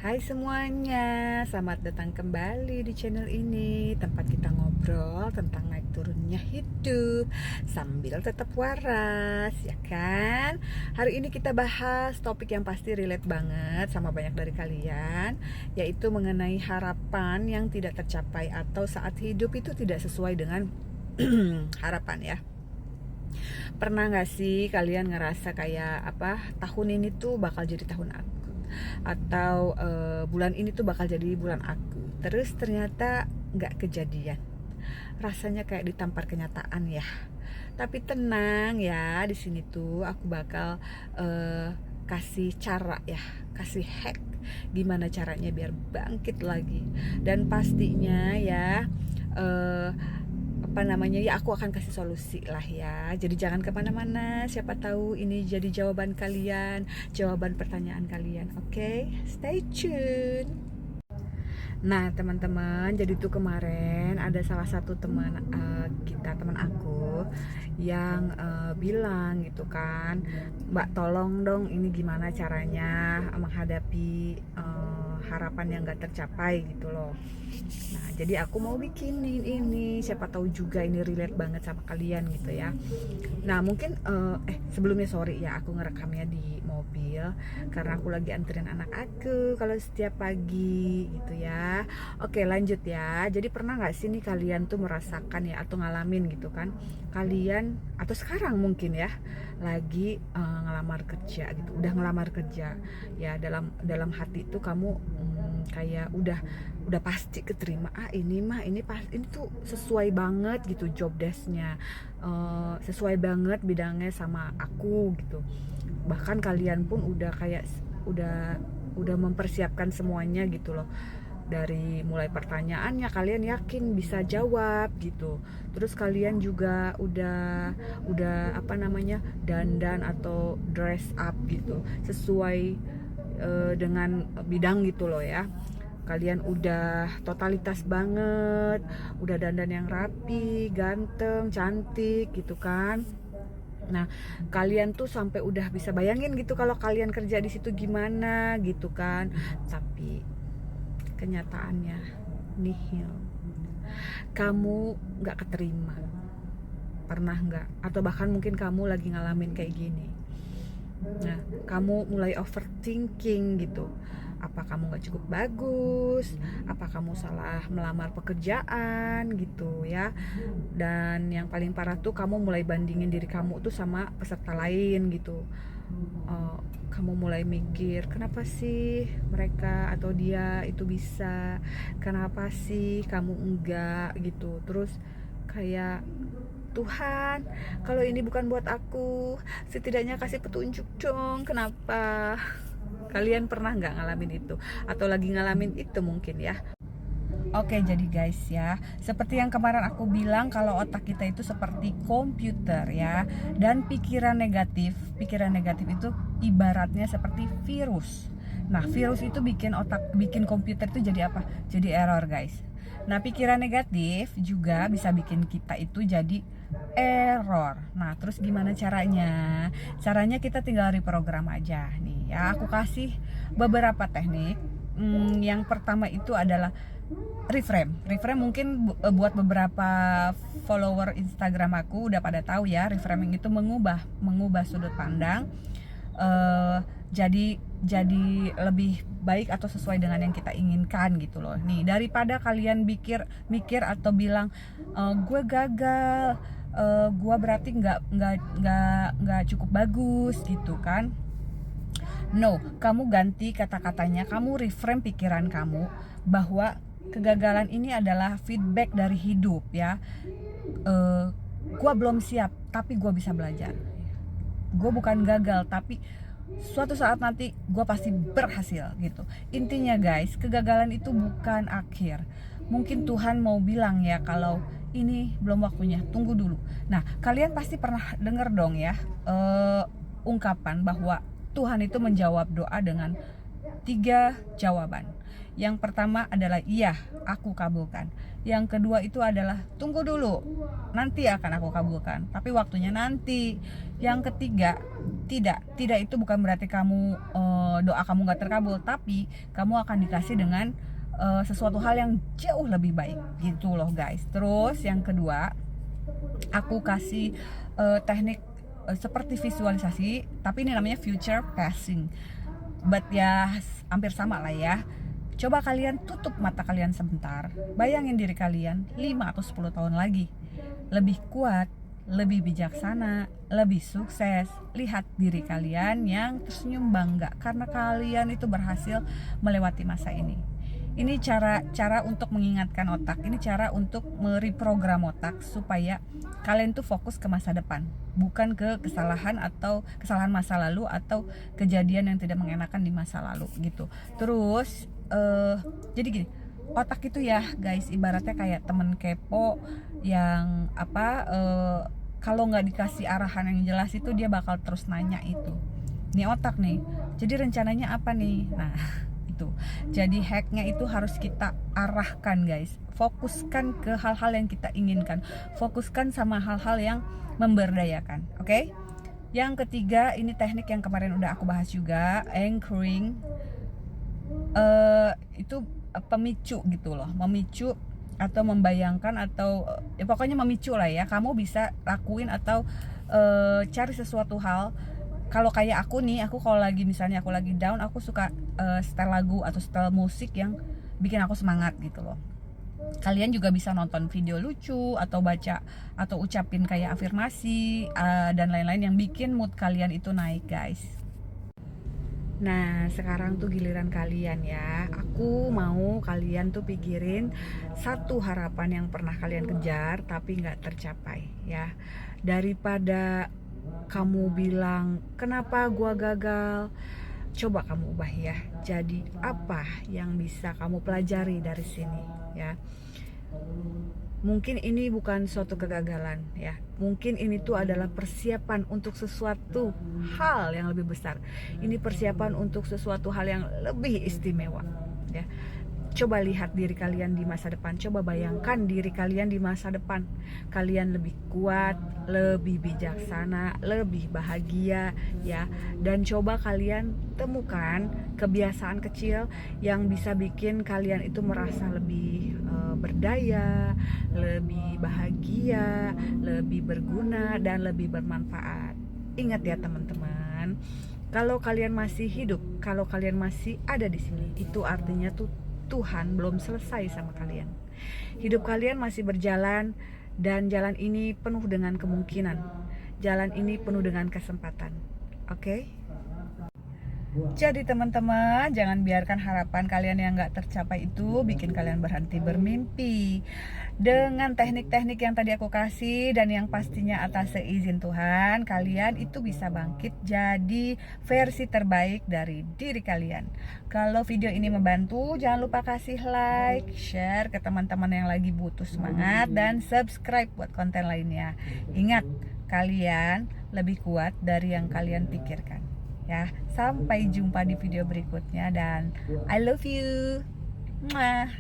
Hai semuanya, selamat datang kembali di channel ini. Tempat kita ngobrol tentang naik turunnya hidup sambil tetap waras, ya kan? Hari ini kita bahas topik yang pasti relate banget sama banyak dari kalian, yaitu mengenai harapan yang tidak tercapai atau saat hidup itu tidak sesuai dengan harapan ya. Pernah gak sih kalian ngerasa kayak tahun ini tuh bakal jadi tahun aku, atau bulan ini tuh bakal jadi bulan aku, terus ternyata nggak kejadian? Rasanya kayak ditampar kenyataan ya. Tapi tenang ya, di sini tuh aku bakal kasih cara ya, kasih hack gimana caranya biar bangkit lagi. Dan pastinya ya aku akan kasih solusi lah ya. Jadi jangan kemana-mana, siapa tahu ini jadi jawaban kalian, jawaban pertanyaan kalian. Oke, stay tune. Nah teman-teman, jadi tuh kemarin ada salah satu teman teman aku yang bilang gitu kan, Mbak tolong dong ini gimana caranya menghadapi harapan yang gak tercapai gitu loh. Nah jadi aku mau bikinin ini, siapa tahu juga ini relate banget sama kalian gitu ya. Nah mungkin sebelumnya sorry ya, aku ngerekamnya di mobil karena aku lagi anterin anak aku kalau setiap pagi gitu ya. Oke lanjut ya. Jadi pernah gak sih nih kalian tuh merasakan ya, atau ngalamin gitu kan, kalian atau sekarang mungkin ya lagi ngelamar kerja gitu, udah ngelamar kerja ya, dalam hati tuh kamu kayak udah pasti keterima, ini tuh sesuai banget gitu job desknya, sesuai banget bidangnya sama aku gitu. Bahkan kalian pun udah mempersiapkan semuanya gitu loh, dari mulai pertanyaannya kalian yakin bisa jawab gitu. Terus kalian juga udah dandan atau dress up gitu sesuai dengan bidang gitu loh ya. Kalian udah totalitas banget, udah dandan yang rapi, ganteng, cantik gitu kan. Nah, kalian tuh sampai udah bisa bayangin gitu kalau kalian kerja di situ gimana gitu kan. Tapi kenyataannya nihil. Kamu nggak keterima. Pernah nggak? Atau bahkan mungkin kamu lagi ngalamin kayak gini. Nah, kamu mulai overthinking gitu. Apa kamu gak cukup bagus? Apa kamu salah melamar pekerjaan gitu ya? Dan yang paling parah tuh kamu mulai bandingin diri kamu tuh sama peserta lain gitu. Kamu mulai mikir, kenapa sih mereka atau dia itu bisa, kenapa sih kamu enggak gitu. Terus kayak, Tuhan, kalau ini bukan buat aku, setidaknya kasih petunjuk dong, kenapa? Kalian pernah nggak ngalamin itu? Atau lagi ngalamin itu mungkin ya? Oke, jadi guys ya, seperti yang kemarin aku bilang kalau otak kita itu seperti komputer ya. Dan pikiran negatif itu ibaratnya seperti virus. Nah, virus itu bikin komputer itu jadi apa? Jadi error guys. Nah, pikiran negatif juga bisa bikin kita itu jadi error. Nah, terus gimana caranya? Caranya kita tinggal reprogram aja nih ya. Aku kasih beberapa teknik. Yang pertama itu adalah reframe mungkin buat beberapa follower Instagram aku udah pada tahu ya, reframing itu mengubah sudut pandang jadi lebih baik atau sesuai dengan yang kita inginkan gitu loh. Nih, daripada kalian mikir atau bilang gue gagal, gue berarti nggak cukup bagus gitu kan. No, kamu ganti kata-katanya, kamu reframe pikiran kamu bahwa kegagalan ini adalah feedback dari hidup ya. Gue belum siap, tapi gue bisa belajar. Gue bukan gagal, tapi suatu saat nanti gue pasti berhasil gitu. Intinya guys, kegagalan itu bukan akhir. Mungkin Tuhan mau bilang ya kalau ini belum waktunya, tunggu dulu. Nah, kalian pasti pernah denger dong ya ungkapan bahwa Tuhan itu menjawab doa dengan 3 jawaban. Yang pertama adalah iya, aku kabulkan. Yang kedua itu adalah tunggu dulu, nanti akan aku kabulkan, tapi waktunya nanti. Yang ketiga, tidak itu bukan berarti kamu doa kamu gak terkabul, tapi kamu akan dikasih dengan sesuatu hal yang jauh lebih baik gitu loh guys. Terus yang kedua, aku kasih teknik seperti visualisasi, tapi ini namanya future passing, but ya hampir sama lah ya. Coba kalian tutup mata kalian sebentar, bayangin diri kalian 5 atau 10 tahun lagi lebih kuat, lebih bijaksana, lebih sukses. Lihat diri kalian yang tersenyum bangga karena kalian itu berhasil melewati masa ini. Ini cara untuk mengingatkan otak, ini cara untuk mereprogram otak supaya kalian tuh fokus ke masa depan, bukan ke kesalahan masa lalu atau kejadian yang tidak mengenakan di masa lalu gitu. Terus jadi gini, otak itu ya guys ibaratnya kayak temen kepo yang kalau nggak dikasih arahan yang jelas itu dia bakal terus nanya itu. Nih otak nih, jadi rencananya apa nih? Nah itu, jadi hacknya itu harus kita arahkan guys. Fokuskan ke hal-hal yang kita inginkan, fokuskan sama hal-hal yang memberdayakan. Oke? Yang ketiga, ini teknik yang kemarin udah aku bahas juga, anchoring. Itu pemicu gitu loh, memicu atau membayangkan atau ya pokoknya memicu lah ya. Kamu bisa lakuin atau cari sesuatu hal. Kalau kayak aku nih, aku kalau lagi misalnya aku lagi down, aku suka setel lagu atau setel musik yang bikin aku semangat gitu loh. Kalian juga bisa nonton video lucu atau baca atau ucapin kayak afirmasi dan lain-lain yang bikin mood kalian itu naik guys. Nah sekarang tuh giliran kalian ya. Aku mau kalian tuh pikirin satu harapan yang pernah kalian kejar tapi gak tercapai ya. Daripada kamu bilang kenapa gua gagal, coba kamu ubah ya. Jadi apa yang bisa kamu pelajari dari sini ya. Mungkin ini bukan suatu kegagalan ya. Mungkin ini tuh adalah persiapan untuk sesuatu hal yang lebih besar. Ini persiapan untuk sesuatu hal yang lebih istimewa ya. Coba lihat diri kalian di masa depan. Coba bayangkan diri kalian di masa depan. Kalian lebih kuat, lebih bijaksana, lebih bahagia ya. Dan coba kalian temukan kebiasaan kecil yang bisa bikin kalian itu merasa lebih berdaya, lebih bahagia, lebih berguna dan lebih bermanfaat. Ingat ya teman-teman, kalau kalian masih hidup, kalau kalian masih ada di sini, itu artinya tuh Tuhan belum selesai sama kalian. Hidup kalian masih berjalan dan jalan ini penuh dengan kemungkinan. Jalan ini penuh dengan kesempatan. Oke? Jadi teman-teman, jangan biarkan harapan kalian yang gak tercapai itu bikin kalian berhenti bermimpi. Dengan teknik-teknik yang tadi aku kasih dan yang pastinya atas seizin Tuhan, kalian itu bisa bangkit jadi versi terbaik dari diri kalian. Kalau video ini membantu, jangan lupa kasih like, share ke teman-teman yang lagi butuh semangat, dan subscribe buat konten lainnya. Ingat, kalian lebih kuat dari yang kalian pikirkan. Ya, sampai jumpa di video berikutnya dan I love you. Mwah.